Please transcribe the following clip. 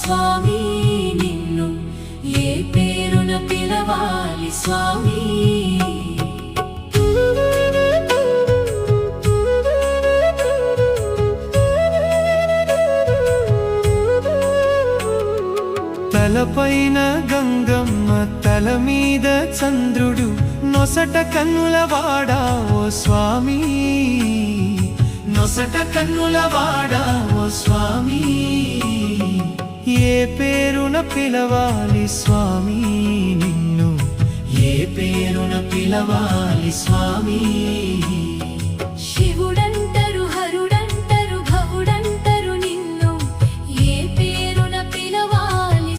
స్వామి నిన్ను ఏ పేరున పిలవాలి స్వామి తలపైన గంగమ్మ తల మీద చంద్రుడు నొసట కన్నులవాడా ఓ స్వామి నొసట కన్నులవాడా ఓ స్వామి ఏ పేరున పిలవాలి స్వామి నిన్ను ఏ పేరున పిలవాలి స్వామి